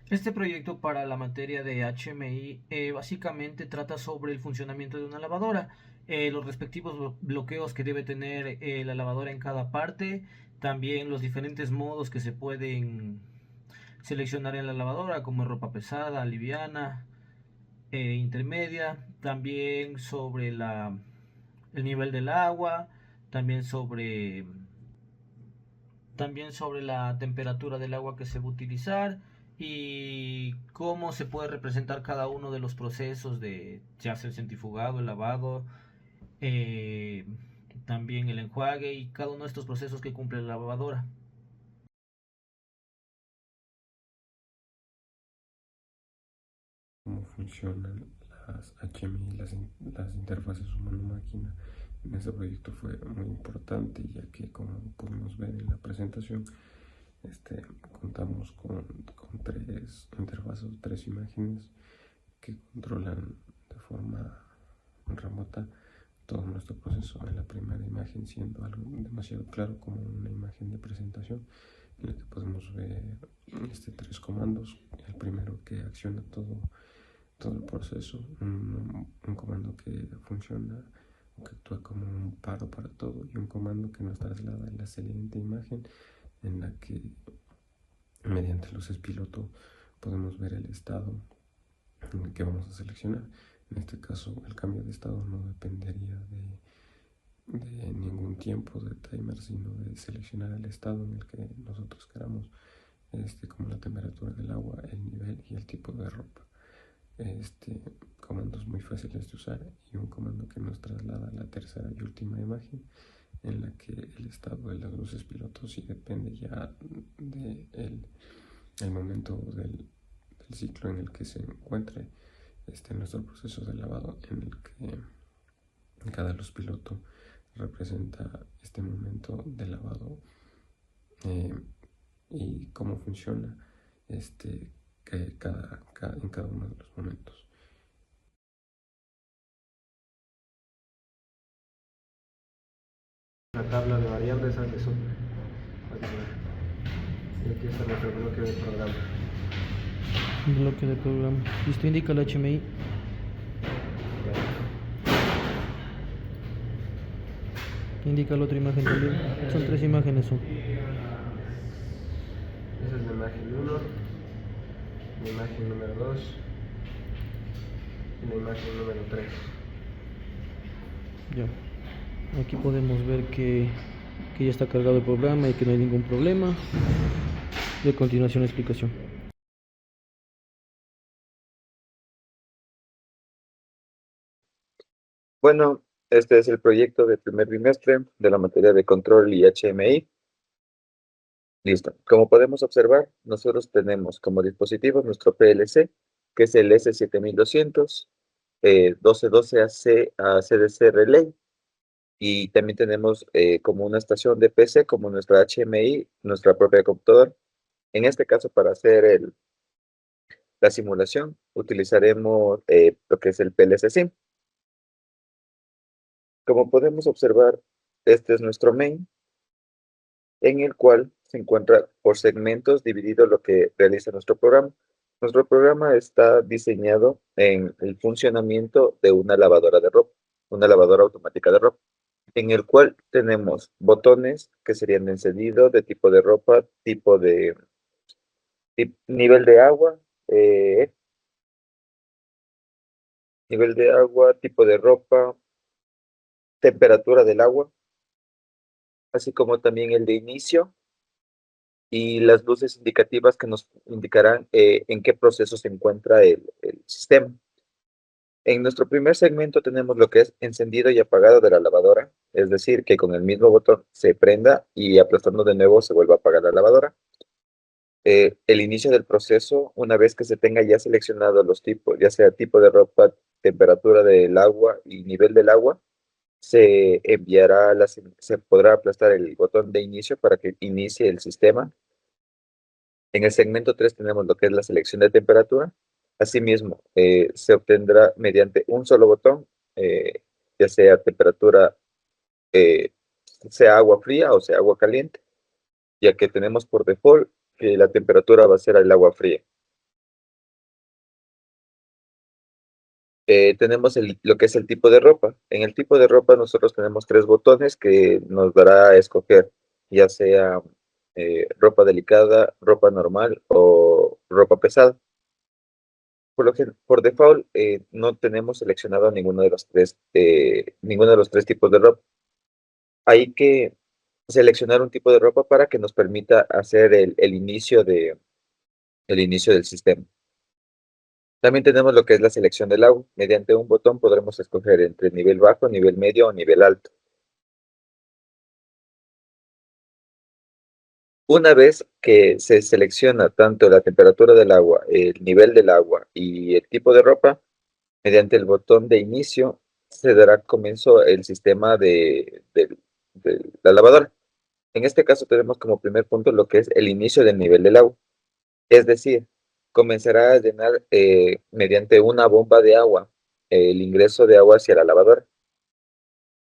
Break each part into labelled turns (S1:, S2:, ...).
S1: Este proyecto para la materia de HMI básicamente trata sobre el funcionamiento de una lavadora, los respectivos bloqueos que debe tener la lavadora en cada parte, también los diferentes modos que se pueden seleccionar en la lavadora, como ropa pesada, liviana, intermedia, también sobre el nivel del agua, también sobre la temperatura del agua que se va a utilizar y cómo se puede representar cada uno de los procesos de ya sea el centrifugado, el lavado, eh, también el enjuague y cada uno de estos procesos que cumple la lavadora.
S2: Cómo funcionan las HMI, las interfaces humano-máquina. En este proyecto fue muy importante, ya que como pudimos ver en la presentación, contamos con tres interfaces, tres imágenes que controlan de forma remota todo nuestro proceso. En la primera imagen siendo algo demasiado claro como una imagen de presentación en la que podemos ver tres comandos. El primero que acciona todo el proceso, un comando que funciona o que actúa como un paro para todo, y un comando que nos traslada a la siguiente imagen en la que mediante luces piloto podemos ver el estado en el que vamos a seleccionar. En este caso el cambio de estado no dependería de ningún tiempo de timer, sino de seleccionar el estado en el que nosotros queramos, como la temperatura del agua, el nivel y el tipo de ropa. este, Comandos muy fáciles de usar, y un comando que nos traslada a la tercera y última imagen en la que el estado de las luces pilotos sí depende ya del el momento del ciclo en el que se encuentre nuestro proceso de lavado, en el que cada luz piloto representa este momento de lavado, eh, y cómo funciona en cada uno de los momentos.
S3: La tabla de variables al sub. Y aquí está nuestro bloque de programa.
S1: Bloque de programa. Listo, indica el HMI. Indica la otra imagen también. Son tres imágenes.
S3: Esa es la imagen 1, la imagen número 2 y la imagen número 3.
S1: Ya. Aquí podemos ver que ya está cargado el programa y que no hay ningún problema. Y a continuación la explicación.
S4: Bueno, este es el proyecto de primer bimestre de la materia de control y HMI. Listo. Como podemos observar, nosotros tenemos como dispositivos nuestro PLC, que es el S7200, 1212 a CDC Relay, y también tenemos como una estación de PC, como nuestra HMI, nuestra propia computadora. En este caso, para hacer la simulación, utilizaremos lo que es el PLC Sim. Como podemos observar, este es nuestro main, en el cual se encuentra por segmentos dividido lo que realiza nuestro programa. Nuestro programa está diseñado en el funcionamiento de una lavadora de ropa, una lavadora automática de ropa, en el cual tenemos botones que serían de encendido, de tipo de ropa, nivel de agua, eh, nivel de agua, tipo de ropa, temperatura del agua, así como también el de inicio y las luces indicativas que nos indicarán en qué proceso se encuentra el sistema. En nuestro primer segmento tenemos lo que es encendido y apagado de la lavadora, es decir, que con el mismo botón se prenda y aplastando de nuevo se vuelva a apagar la lavadora. El inicio del proceso, una vez que se tenga ya seleccionado los tipos, ya sea tipo de ropa, temperatura del agua y nivel del agua, se podrá aplastar el botón de inicio para que inicie el sistema. En el segmento 3 tenemos lo que es la selección de temperatura. Asimismo, se obtendrá mediante un solo botón, ya sea temperatura, eh, sea agua fría o sea agua caliente, ya que tenemos por default que la temperatura va a ser el agua fría. tenemos lo que es el tipo de ropa. En el tipo de ropa nosotros tenemos 3 botones que nos dará a escoger, ya sea ropa delicada, ropa normal o ropa pesada. Por default no tenemos seleccionado ninguno de los tres tipos de ropa. Hay que seleccionar un tipo de ropa para que nos permita hacer el inicio del sistema. También tenemos lo que es la selección del agua. Mediante un botón podremos escoger entre nivel bajo, nivel medio o nivel alto. Una vez que se selecciona tanto la temperatura del agua, el nivel del agua y el tipo de ropa, mediante el botón de inicio se dará comienzo el sistema de la lavadora. En este caso tenemos como primer punto lo que es el inicio del nivel del agua. Es decir, comenzará a llenar mediante una bomba de agua el ingreso de agua hacia la lavadora.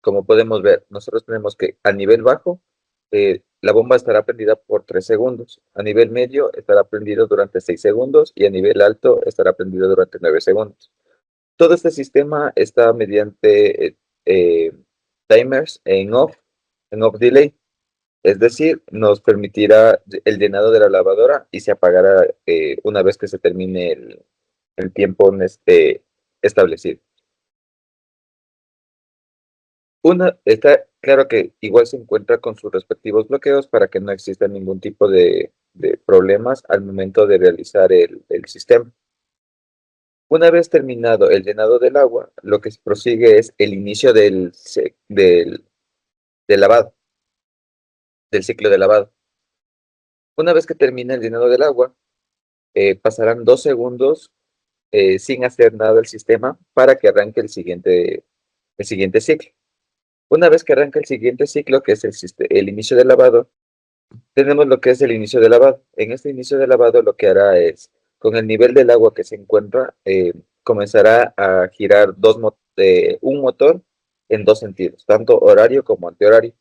S4: Como podemos ver, nosotros tenemos que a nivel bajo, la bomba estará prendida por 3 segundos. A nivel medio estará prendido durante 6 segundos y a nivel alto estará prendido durante 9 segundos. Todo este sistema está mediante timers en off delay. Es decir, nos permitirá el llenado de la lavadora y se apagará una vez que se termine el tiempo establecido. Está claro que igual se encuentra con sus respectivos bloqueos para que no exista ningún tipo de problemas al momento de realizar el sistema. Una vez terminado el llenado del agua, lo que prosigue es el inicio del lavado, del ciclo de lavado. Una vez que termine el llenado del agua, pasarán 2 segundos sin hacer nada el sistema para que arranque el siguiente ciclo. Una vez que arranca el siguiente ciclo, que es el inicio del lavado, tenemos lo que es el inicio del lavado. En este inicio del lavado lo que hará es, con el nivel del agua que se encuentra, comenzará a girar un motor en 2 sentidos, tanto horario como antihorario,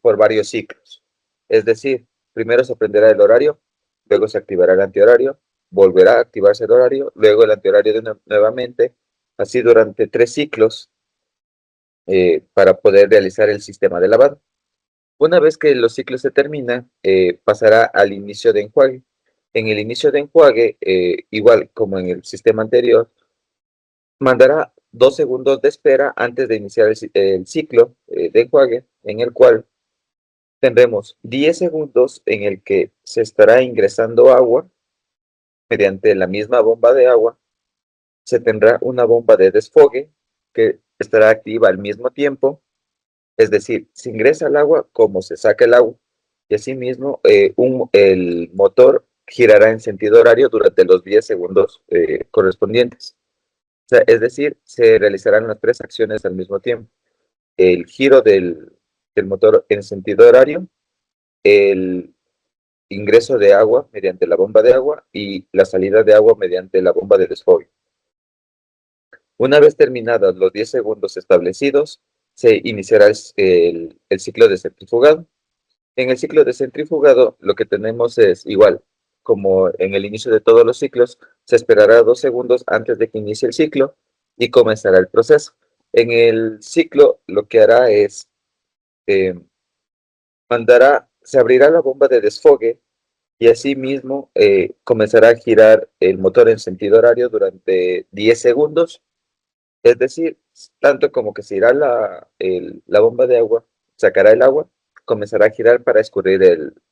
S4: por varios ciclos. Es decir, primero se prenderá el horario, luego se activará el antihorario, volverá a activarse el horario, luego el antihorario nuevamente, así durante 3 ciclos para poder realizar el sistema de lavado. Una vez que los ciclos se terminan, pasará al inicio de enjuague. En el inicio de enjuague, igual como en el sistema anterior, mandará 2 segundos de espera antes de iniciar el ciclo de enjuague, en el cual tendremos 10 segundos en el que se estará ingresando agua mediante la misma bomba de agua. Se tendrá una bomba de desfogue que estará activa al mismo tiempo. Es decir, se ingresa el agua como se saca el agua. Y asimismo, el motor girará en sentido horario durante los 10 segundos correspondientes. O sea, es decir, se realizarán las 3 acciones al mismo tiempo. El giro del motor en sentido horario, el ingreso de agua mediante la bomba de agua y la salida de agua mediante la bomba de desfogue. Una vez terminados los 10 segundos establecidos, se iniciará el ciclo de centrifugado. En el ciclo de centrifugado, lo que tenemos es igual, como en el inicio de todos los ciclos, se esperará 2 segundos antes de que inicie el ciclo y comenzará el proceso. En el ciclo, lo que hará es, eh, se abrirá la bomba de desfogue y asimismo comenzará a girar el motor en sentido horario durante 10 segundos. Es decir, tanto como que se irá la bomba de agua, sacará el agua, comenzará a girar para escurrir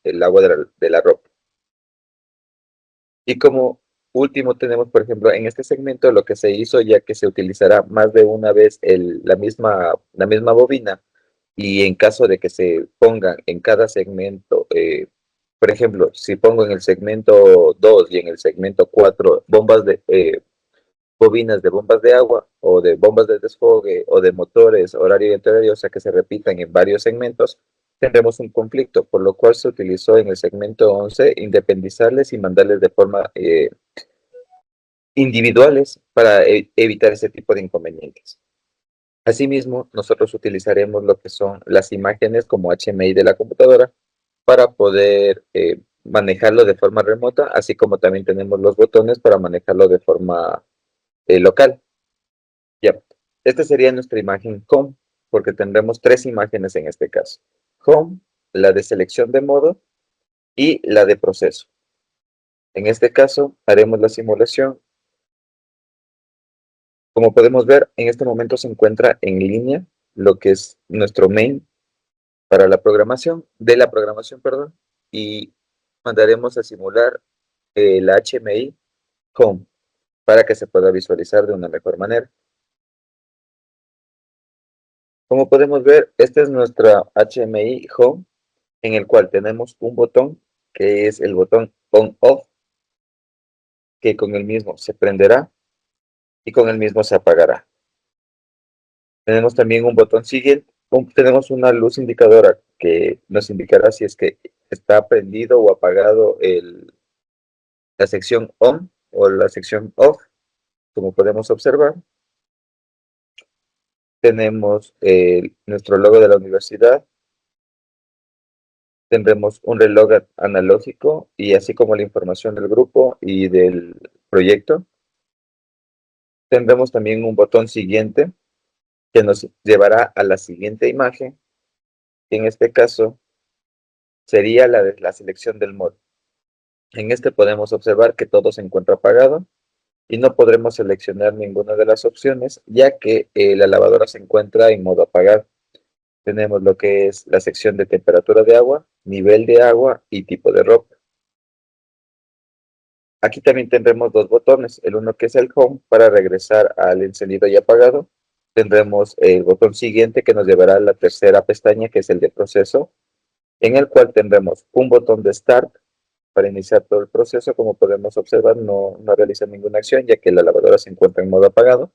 S4: el agua de la ropa. Y como último tenemos, por ejemplo, en este segmento lo que se hizo, ya que se utilizará más de una vez la misma bobina, y en caso de que se pongan en cada segmento, por ejemplo, si pongo en el segmento 2 y en el segmento 4 bobinas de bombas de agua o de bombas de desfogue o de motores horario y antihorario, o sea que se repitan en varios segmentos, tendremos un conflicto, por lo cual se utilizó en el segmento 11 independizarles y mandarles de forma individuales para evitar ese tipo de inconvenientes. Asimismo, nosotros utilizaremos lo que son las imágenes como HMI de la computadora para poder manejarlo de forma remota, así como también tenemos los botones para manejarlo de forma local. esta sería nuestra imagen home, porque tendremos tres imágenes en este caso. Home, la de selección de modo y la de proceso. En este caso, haremos la simulación. Como podemos ver, en este momento se encuentra en línea lo que es nuestro main para la programación, perdón, y mandaremos a simular el HMI Home para que se pueda visualizar de una mejor manera. Como podemos ver, esta es nuestra HMI Home, en el cual tenemos un botón que es el botón On-Off, que con el mismo se prenderá y con el mismo se apagará. Tenemos también un botón siguiente, tenemos una luz indicadora que nos indicará si es que está prendido o apagado la sección On o la sección Off. Como podemos observar, tenemos nuestro logo de la universidad, tendremos un reloj analógico y así como la información del grupo y del proyecto. Tendremos también un botón siguiente que nos llevará a la siguiente imagen, que en este caso sería la de la selección del modo. En este podemos observar que todo se encuentra apagado y no podremos seleccionar ninguna de las opciones, ya que la lavadora se encuentra en modo apagado. Tenemos lo que es la sección de temperatura de agua, nivel de agua y tipo de ropa. Aquí también tendremos dos botones, el uno que es el Home para regresar al encendido y apagado. Tendremos el botón siguiente que nos llevará a la tercera pestaña, que es el de proceso, en el cual tendremos un botón de Start para iniciar todo el proceso. Como podemos observar, no realiza ninguna acción, ya que la lavadora se encuentra en modo apagado.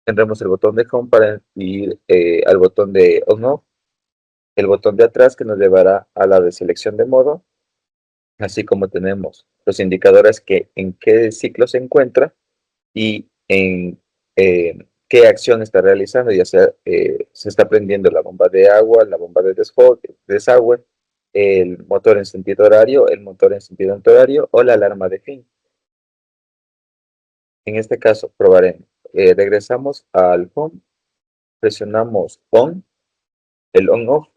S4: Tendremos el botón de Home para ir al botón de On-Off, el botón de atrás que nos llevará a la de selección de modo, así como tenemos los indicadores que en qué ciclo se encuentra y en qué acción está realizando, ya sea se está prendiendo la bomba de agua, la bomba de desagüe, el motor en sentido horario, el motor en sentido antihorario o la alarma de fin. En este caso probaremos. Regresamos al home, presionamos on, el on-off,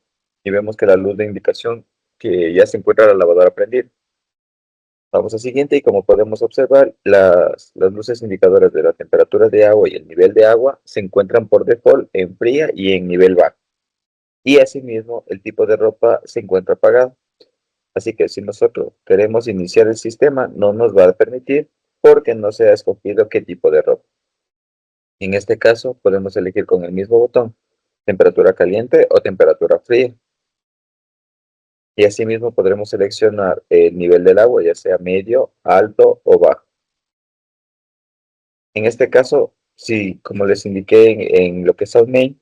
S4: y vemos que la luz de indicación que ya se encuentra la lavadora prendida. Vamos al siguiente y como podemos observar, las luces indicadoras de la temperatura de agua y el nivel de agua se encuentran por default en fría y en nivel bajo. Y asimismo, el tipo de ropa se encuentra apagado. Así que si nosotros queremos iniciar el sistema, no nos va a permitir porque no se ha escogido qué tipo de ropa. En este caso, podemos elegir con el mismo botón, temperatura caliente o temperatura fría. Y asimismo podremos seleccionar el nivel del agua, ya sea medio, alto o bajo. En este caso, si como les indiqué en lo que es main,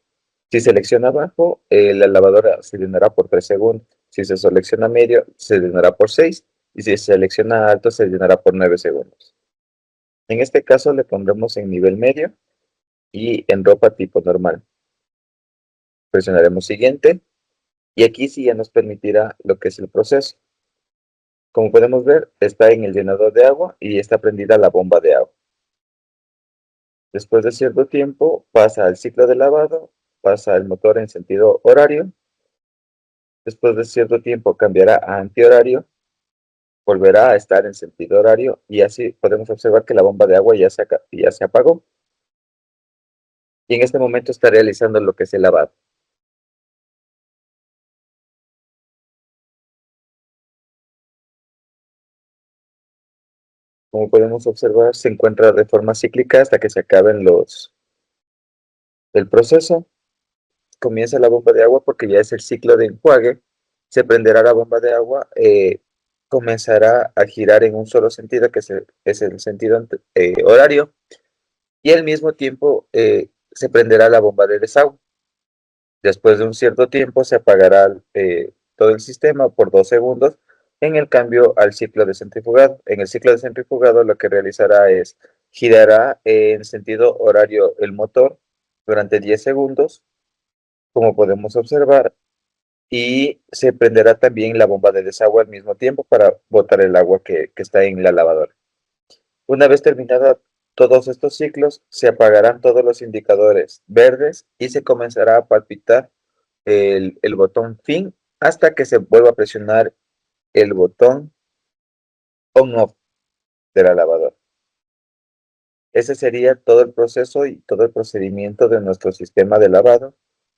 S4: si selecciona abajo, la lavadora se llenará por 3 segundos. Si se selecciona medio, se llenará por 6. Y si se selecciona alto, se llenará por 9 segundos. En este caso, le pondremos en nivel medio y en ropa tipo normal. Presionaremos siguiente. Y aquí sí ya nos permitirá lo que es el proceso. Como podemos ver, está en el llenador de agua y está prendida la bomba de agua. Después de cierto tiempo, pasa al ciclo de lavado, pasa el motor en sentido horario. Después de cierto tiempo cambiará a antihorario, volverá a estar en sentido horario y así podemos observar que la bomba de agua ya se apagó. Y en este momento está realizando lo que es el lavado. Como podemos observar, se encuentra de forma cíclica hasta que se acaben el proceso. Comienza la bomba de agua porque ya es el ciclo de enjuague. Se prenderá la bomba de agua, comenzará a girar en un solo sentido, que es el sentido horario, y al mismo tiempo se prenderá la bomba de desagüe. Después de un cierto tiempo se apagará todo el sistema por 2 segundos en el cambio al ciclo de centrifugado. En el ciclo de centrifugado lo que realizará es girará en sentido horario el motor durante 10 segundos, como podemos observar, y se prenderá también la bomba de desagüe al mismo tiempo para botar el agua que está en la lavadora. Una vez terminada todos estos ciclos se apagarán todos los indicadores verdes y se comenzará a palpitar el botón fin hasta que se vuelva a presionar el botón on-off de la lavadora. Ese sería todo el proceso y todo el procedimiento de nuestro sistema de lavado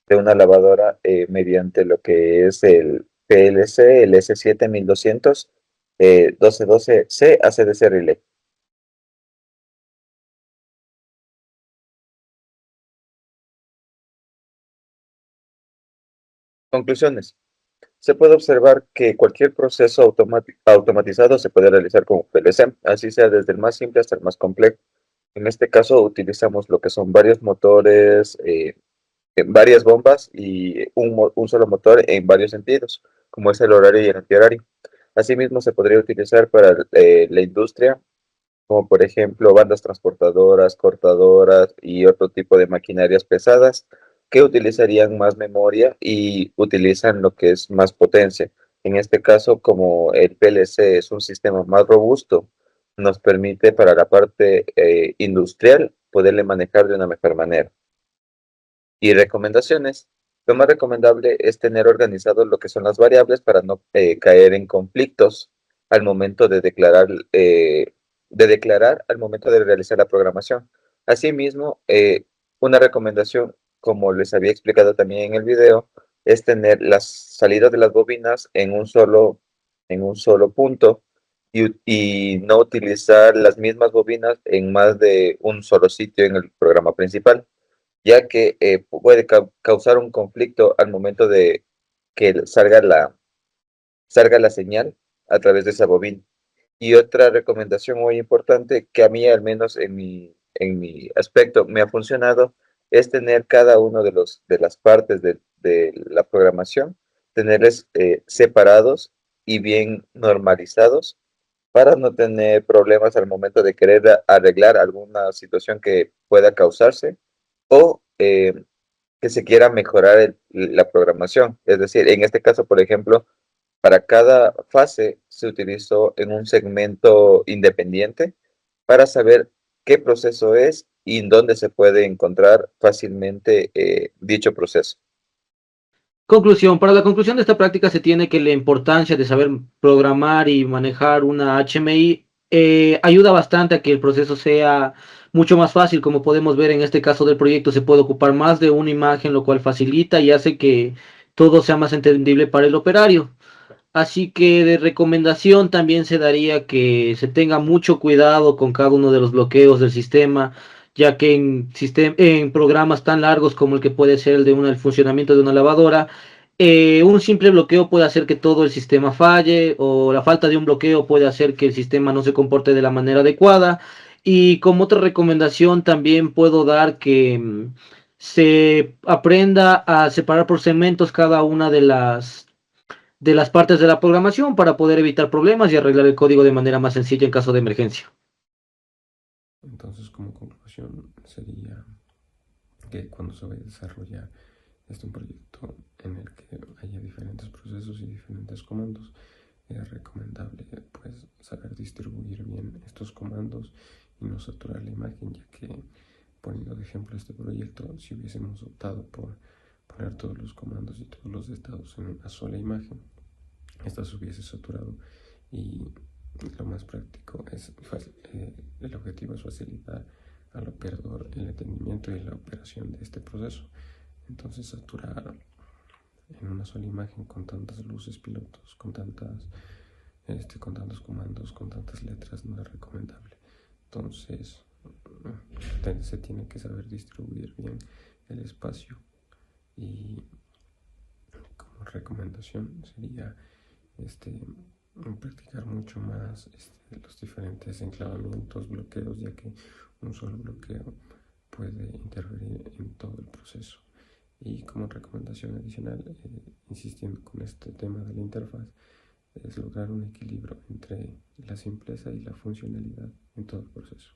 S4: de una lavadora mediante lo que es el PLC, el S7 1200 1212C ACDC Relay. Conclusiones. Se puede observar que cualquier proceso automatizado se puede realizar con PLC, así sea desde el más simple hasta el más complejo. En este caso utilizamos lo que son varios motores, varias bombas y un solo motor en varios sentidos, como es el horario y el antihorario. Asimismo, se podría utilizar para la industria, como por ejemplo bandas transportadoras, cortadoras y otro tipo de maquinarias pesadas que utilizarían más memoria y utilizan lo que es más potencia. En este caso, como el PLC es un sistema más robusto, nos permite para la parte industrial poderle manejar de una mejor manera. Y recomendaciones. Lo más recomendable es tener organizado lo que son las variables para no caer en conflictos al momento de declarar al momento de realizar la programación. Asimismo, una recomendación, como les había explicado también en el video, es tener las salidas de las bobinas en un solo punto y no utilizar las mismas bobinas en más de un solo sitio en el programa principal, ya que puede causar un conflicto al momento de que salga la señal a través de esa bobina. Y otra recomendación muy importante que a mí, al menos en mi aspecto, me ha funcionado, es tener cada uno de las partes de la programación, tenerles separados y bien normalizados para no tener problemas al momento de querer arreglar alguna situación que pueda causarse o que se quiera mejorar la programación. Es decir, en este caso, por ejemplo, para cada fase se utilizó en un segmento independiente para saber qué proceso es y en dónde se puede encontrar fácilmente dicho proceso.
S1: Conclusión. Para la conclusión de esta práctica se tiene que la importancia de saber programar y manejar una HMI ayuda bastante a que el proceso sea mucho más fácil. Como podemos ver en este caso del proyecto, se puede ocupar más de una imagen, lo cual facilita y hace que todo sea más entendible para el operario. Así que de recomendación también se daría que se tenga mucho cuidado con cada uno de los bloqueos del sistema, ya que en programas tan largos como el que puede ser el funcionamiento de una lavadora, un simple bloqueo puede hacer que todo el sistema falle, o la falta de un bloqueo puede hacer que el sistema no se comporte de la manera adecuada. Y como otra recomendación también puedo dar que se aprenda a separar por segmentos cada una de las partes de la programación para poder evitar problemas y arreglar el código de manera más sencilla en caso de emergencia.
S2: Entonces, como conclusión, sería que cuando se vaya a desarrollar un proyecto en el que haya diferentes procesos y diferentes comandos, es recomendable pues saber distribuir bien estos comandos y no saturar la imagen, ya que, poniendo de ejemplo este proyecto, si hubiésemos optado por poner todos los comandos y todos los estados en una sola imagen, esta se hubiese saturado, y lo más práctico es el objetivo es facilitar al operador el entendimiento y la operación de este proceso. Entonces, saturar en una sola imagen con tantas luces pilotos, con tantos comandos, con tantas letras, no es recomendable. Entonces, se tiene que saber distribuir bien el espacio, y como recomendación sería practicar mucho más los diferentes enclavamientos, bloqueos, ya que un solo bloqueo puede interferir en todo el proceso. Y como recomendación adicional, insistiendo con este tema de la interfaz, es lograr un equilibrio entre la simpleza y la funcionalidad en todo el proceso.